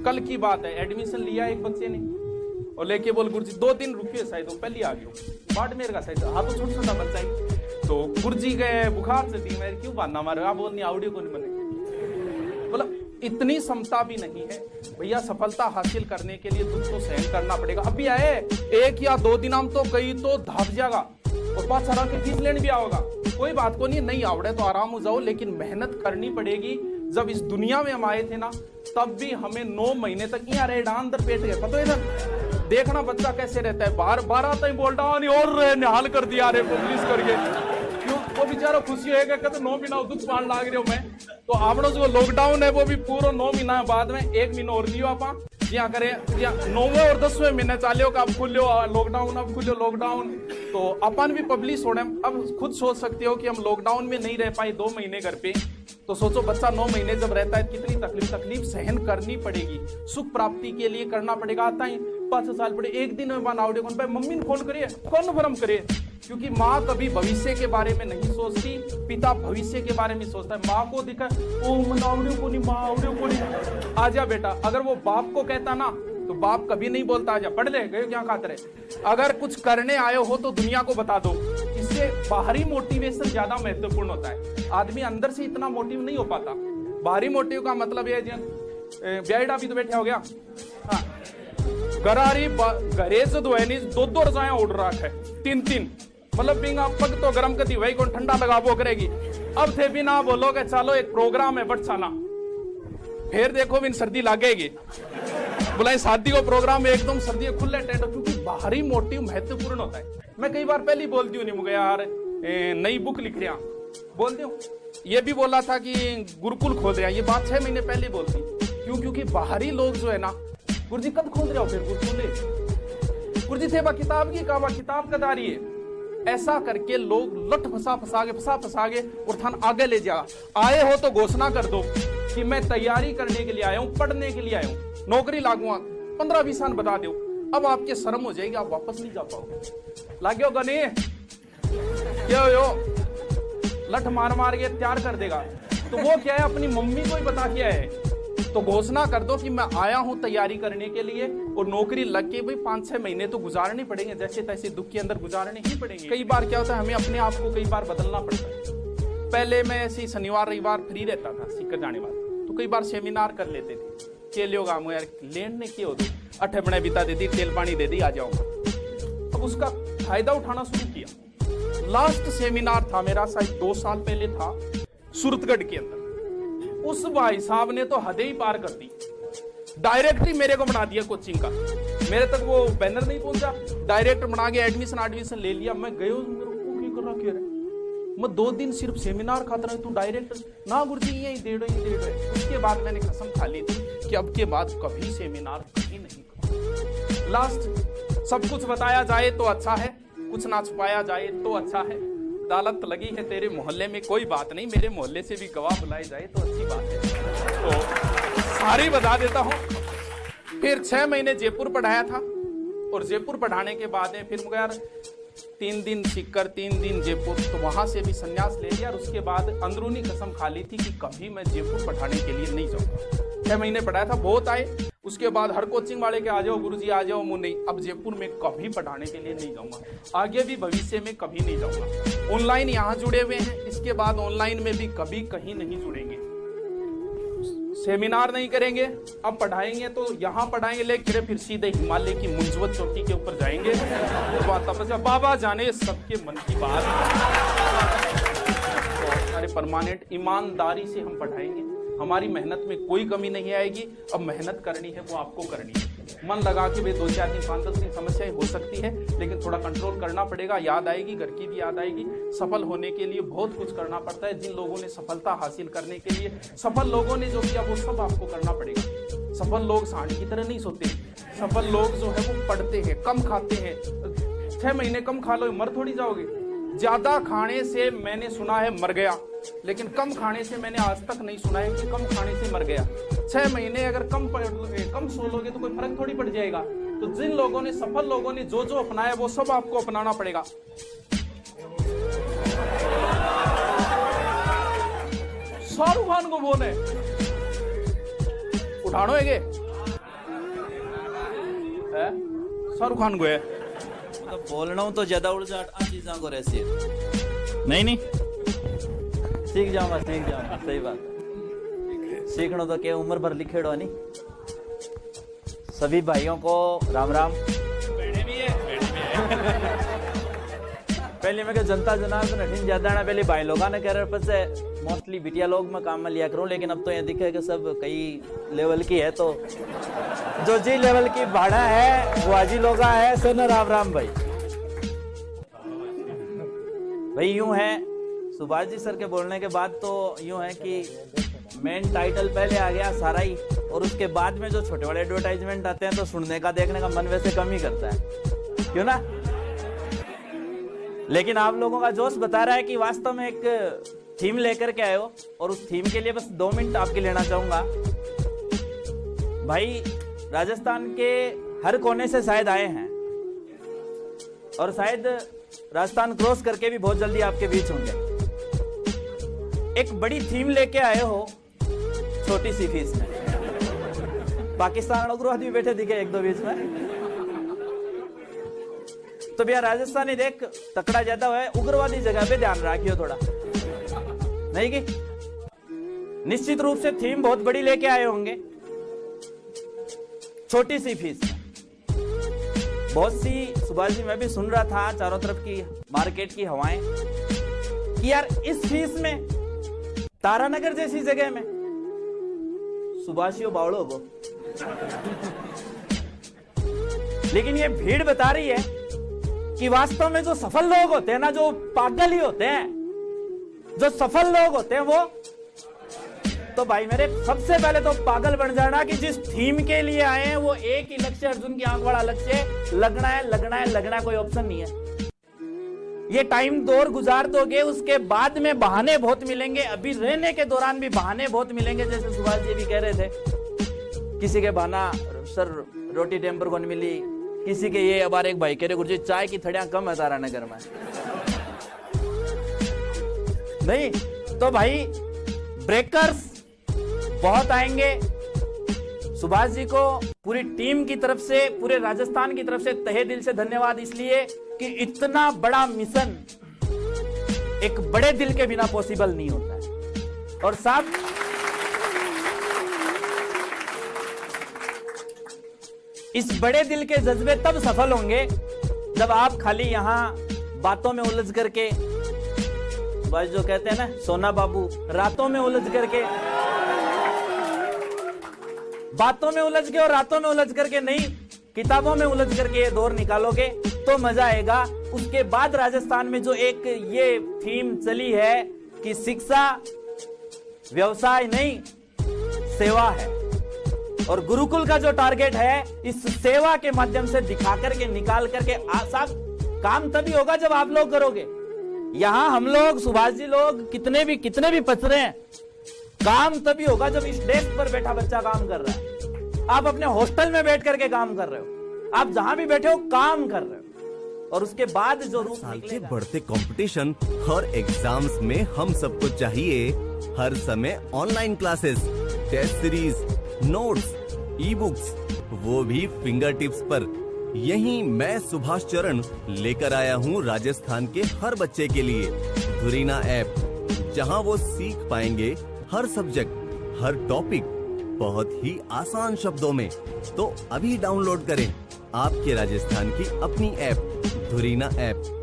कल की बात है, एडमिशन लिया एक बच्चे ने और लेके बोल गुरुजी 2 दिन रुकिए, शायद पहले आ गयो बाड़मेर का, शायद हाँ तो छोटा छोटा बच्चा ही। तो गुरुजी गए बुखार से थी, मैं क्यों बहाना मारे, आप बोलनी ऑडियो को नहीं बने। मतलब इतनी क्षमता भी नहीं है भैया, सफलता हासिल करने के लिए दुख तो सहन करना पड़ेगा। अभी आए 1 या 2 दिन हम तो कई तो धाप जाएगा और 5 की फीस लेने भी आओगा, कोई बात को नहीं आवड़े तो आराम हो जाओ, लेकिन मेहनत करनी पड़ेगी। जब इस दुनिया में हम आए थे ना, तब भी हमें 9 महीने तक यहाँ रहे अंदर पेट गए, पता है ना, देखना बच्चा कैसे रहता है, बाहर 12 तक बोल रहा और निहाल कर दिया रे पुलिस करके, क्यों वो बेचारा खुशी होगा कहते 9 महीना दुख पान लाग रहे हो मैं। तो आपने जो लॉकडाउन है वो भी पूरा 9 महीना बाद में 1 महीना और लियो आप यहाँ करें, 9वें और 10वें महीने चालियो का अब खुल्यो लॉकडाउन, अब खुल्यो लॉकडाउन। तो अपन भी पब्लिश होने, अब खुद सोच सकते हो कि हम लॉकडाउन में नहीं रह पाए 2 महीने घर पे, तो सोचो बच्चा 9 महीने जब रहता है कितनी तकलीफ सहन करनी पड़ेगी, सुख प्राप्ति के लिए करना पड़ेगा। आता है 5 साल पड़े, एक दिन में बनाओ कौन मम्मी ने फोन करिए कन्फर्म करिए, क्योंकि माँ कभी भविष्य के बारे में नहीं सोचती, पिता भविष्य के बारे में सोचता है। माँ को दिखा ओ मनावड़ियों को नहीं, मावड़ियों को नहीं, आजा बेटा, अगर वो बाप को कहता ना तो बाप कभी नहीं बोलता आजा पढ़ ले, गए क्या खाते रहे। अगर कुछ करने आए हो तो दुनिया को बता दो, इससे बाहरी मोटिवेशन ज्यादा महत्वपूर्ण होता है। आदमी अंदर से इतना मोटिव नहीं हो पाता। बाहरी मोटिव का मतलब है ब्याइडा भी तो बैठा हो गया, हाँ गरारी घरे से दो रजाया उड़ रहा है 3-3, मतलब बिंगा पग तो गर्म करती वही कौन ठंडा लगा वो करेगी। अब थे भी ना बोलोगे चलो एक प्रोग्राम है बट साना, फिर देखो बिन सर्दी लागेगी, बोला शादी को प्रोग्राम में एकदम सर्दी खुले टेंट, क्योंकि बाहरी मोटिव महत्वपूर्ण होता है। मैं कई बार पहले ही बोलती हूँ, नहीं मुझे यार नई बुक लिख रहा बोलती हूँ, ये भी बोला था कि गुरुकुल खोल रहा, ये बात 6 महीने पहले बोलती, क्यों, क्योंकि बाहरी लोग जो है ना, गुरुजी कब खोल रहे हो फिर गुरुकुल, गुरुजी थे बा किताब की काबा किताब कदारी है, ऐसा करके लोग लट फंसा के और थान आगे ले जा। आए हो तो घोषणा कर दो कि मैं तैयारी करने के लिए आया हूँ, पढ़ने के लिए आया हूँ, नौकरी लागूंगा, 15-20 साल बता दो, अब आपके शर्म हो जाएगी, आप वापस नहीं जा पाओगे। लागो गने क्या हो लठ मार के तैयार कर देगा, तो वो क्या है अपनी मम्मी को ही बता के आया है। तो घोषणा कर दो कि मैं आया हूं तैयारी करने के लिए, और नौकरी लग के भाई 5-6 महीने तो गुजारने पड़ेंगे, जैसे तैसे दुख के अंदर गुजारने ही पड़ेंगे। कई बार क्या होता है, हमें अपने आप को कई बार बदलना पड़ता है। पहले मैं ऐसी शनिवार रविवार फ्री रहता था सीकर जाने वाला, तो कई बार सेमिनार कर लेते थे के लोग आमो यार लेन ने क्या हो दो 8 बने बिता देती, तेल पानी दे दी, आ जाऊंगा। अब उसका फायदा उठाना शुरू किया। लास्ट सेमिनार था मेरा शायद 2 साल पहले था सूरतगढ़ के अंदर, उस भाई साहब ने तो हदें ही पार कर दी, डायरेक्ट ही मेरे को बना दिया कोचिंग का, मेरे तक वो बैनर नहीं पहुंचा, डायरेक्ट बना के एडमिशन ले लिया। मैं गयो मैं 2 दिन सिर्फ सेमिनार खाता रहा, तू डायरेक्ट ना गुरुजी यही दे रहे। उसके बाद मैंने कसम खा ली थी कि अब के बाद कभी सेमिनार कहीं नहीं करूंगा। लास्ट सब कुछ बताया जाए तो अच्छा है, कुछ ना छुपाया जाए तो अच्छा है। अदालत लगी है तेरे मोहल्ले में, कोई बात नहीं, मेरे मोहल्ले से भी गवाह बुलाए जाए तो अच्छी बात है। तो सारी बता देता हूँ। फिर 6 महीने जयपुर पढ़ाया था, और जयपुर पढ़ाने के बाद फिर मुझे यार 3 दिन सीकर 3 दिन जयपुर, तो वहां से भी संन्यास ले लिया। और उसके बाद अंदरूनी कसम खा ली थी कि कभी मैं जयपुर पढ़ाने के लिए नहीं जाऊंगा। 6 महीने पढ़ाया था, बहुत आए। उसके बाद हर कोचिंग वाले के आ जाओ गुरुजी आ जाओ, मुझे नहीं, अब जयपुर में कभी पढ़ाने के लिए नहीं जाऊंगा, आगे भी भविष्य में कभी नहीं जाऊंगा। ऑनलाइन यहाँ जुड़े हुए हैं, इसके बाद ऑनलाइन में भी कभी कहीं नहीं जुड़ेंगे, सेमिनार नहीं करेंगे। अब पढ़ाएंगे तो यहाँ पढ़ाएंगे, लेकिन फिर सीधे हिमालय की मुंजवत चोटी के ऊपर जाएंगे। तपस्या बाबा जाने सबके मन की बात। तो परमानेंट ईमानदारी से हम पढ़ाएंगे, हमारी मेहनत में कोई कमी नहीं आएगी। अब मेहनत करनी है वो आपको करनी है, मन लगा के वे 2-4 दिन 5-10 दिन समस्याएं हो सकती है, लेकिन थोड़ा कंट्रोल करना पड़ेगा। याद आएगी, घर की भी याद आएगी। सफल होने के लिए बहुत कुछ करना पड़ता है। जिन लोगों ने सफलता हासिल करने के लिए, सफल लोगों ने जो किया वो सब आपको करना पड़ेगा। सफल लोग सांड की तरह नहीं सोते, सफल लोग जो है वो पढ़ते हैं, कम खाते हैं। 6 महीने कम खा लो मर थोड़ी जाओगे। ज्यादा खाने से मैंने सुना है मर गया, लेकिन कम खाने से मैंने आज तक नहीं सुना है कि कम खाने से मर गया। 6 महीने अगर कम सो लोगे तो कोई फर्क थोड़ी पड़ जाएगा। तो जिन लोगों ने, सफल लोगों ने जो जो अपनाया वो सब आपको अपनाना पड़ेगा। शाहरुख खान को बोले उठानो है शाहरुख खान को है। तो बोलना हूँ तो ज्यादा उड़ जा चीजा को रहती नहीं नहीं सीख जाऊंगा सही बात है। सीखना तो क्या उम्र भर लिखेड़ो नहीं। सभी भाइयों को राम राम। पहले मैं जनता जनार्दन हठीन ज्यादा ना पहले भाई लोग ने कह रहे पर मोस्टली बिटिया लोग मैं काम में लिया करूं, लेकिन अब तो ये दिखे कि सब कई लेवल की है, तो जो जी लेवल की भाड़ा है वो आजी लोग है। सुन राम राम भाई। भाई यूं है सुभाष जी सर के बोलने के बाद तो यूं है कि मेन टाइटल पहले आ गया सारा ही, और उसके बाद में जो छोटे बड़े एडवर्टाइजमेंट आते हैं तो सुनने का देखने का मन वैसे कम ही करता है, क्यों ना। लेकिन आप लोगों का जोश बता रहा है कि वास्तव में एक थीम लेकर के आए हो, और उस थीम के लिए बस 2 मिनट आपके लेना चाहूंगा। भाई राजस्थान के हर कोने से शायद आए हैं, और शायद राजस्थान क्रॉस करके भी बहुत जल्दी आपके बीच होंगे। एक बड़ी थीम लेके आए हो छोटी सी फीस में। पाकिस्तान उग्रवादी बैठे दिखे 1-2 बीच में, तो भैया राजस्थानी देख तकड़ा ज्यादा है, उग्रवादी जगह पे ध्यान रखियो थोड़ा, नहीं कि निश्चित रूप से थीम बहुत बड़ी लेके आए होंगे छोटी सी फीस में। बहुत सी सुभाष जी मैं भी सुन रहा था चारों तरफ की मार्केट की हवाएं कि यार इस फीस में तारानगर जैसी जगह में सुभाषियों बावड़ों को, लेकिन ये भीड़ बता रही है कि वास्तव में जो सफल लोग होते हैं ना, जो पागल ही होते हैं, जो सफल लोग होते हैं वो तो भाई मेरे सबसे पहले तो पागल बन जाना कि जिस थीम के लिए आए हैं वो एक ही लक्ष्य, अर्जुन की आंख वाला लक्ष्य, लगना है, कोई ऑप्शन नहीं है। ये टाइम दौर गुजार दोगे, उसके बाद में बहाने बहुत मिलेंगे, अभी रहने के दौरान भी बहाने बहुत मिलेंगे। जैसे सुभाष जी भी कह रहे थे, किसी के बहाना सर रोटी टेम्पर को नहीं मिली, किसी के ये। अब एक भाई कह रहे गुरुजी चाय की थड़ियां कम है तारानगर में, नहीं तो भाई ब्रेकर्स बहुत आएंगे। सुभाष जी को पूरी टीम की तरफ से, पूरे राजस्थान की तरफ से तहे दिल से धन्यवाद, इसलिए कि इतना बड़ा मिशन एक बड़े दिल के बिना पॉसिबल नहीं होता है। और साथ इस बड़े दिल के जज्बे तब सफल होंगे जब आप खाली यहां बातों में उलझ करके, सुभाष जो कहते हैं ना सोना बाबू, रातों में उलझ करके, बातों में उलझ के और रातों में उलझ करके नहीं, किताबों में उलझ करके ये दौर निकालोगे तो मजा आएगा। उसके बाद राजस्थान में जो एक ये थीम चली है कि शिक्षा व्यवसाय नहीं सेवा है, और गुरुकुल का जो टारगेट है इस सेवा के माध्यम से दिखा करके निकाल करके साहब काम तभी होगा जब आप लोग करोगे। यहां हम लोग सुभाष जी लोग कितने भी पच रहे हैं, काम तभी होगा जब इस डेस्क पर बैठा बच्चा काम कर रहा है, आप अपने हॉस्टल में बैठ करके काम कर रहे हो, आप जहां भी बैठे हो काम कर रहे हो, और उसके बाद जो रूप के बढ़ते कंपटीशन और एग्जाम्स में हम सबको चाहिए हर समय online classes, test series, notes, e books, वो भी फिंगर टिप्स पर। यही मैं सुभाष चरण लेकर आया हूँ राजस्थान के हर बच्चे के लिए धुरीना ऐप, जहाँ वो सीख पाएंगे हर सब्जेक्ट, हर टॉपिक बहुत ही आसान शब्दों में। तो अभी डाउनलोड करें आपके राजस्थान की अपनी ऐप धुरीना ऐप।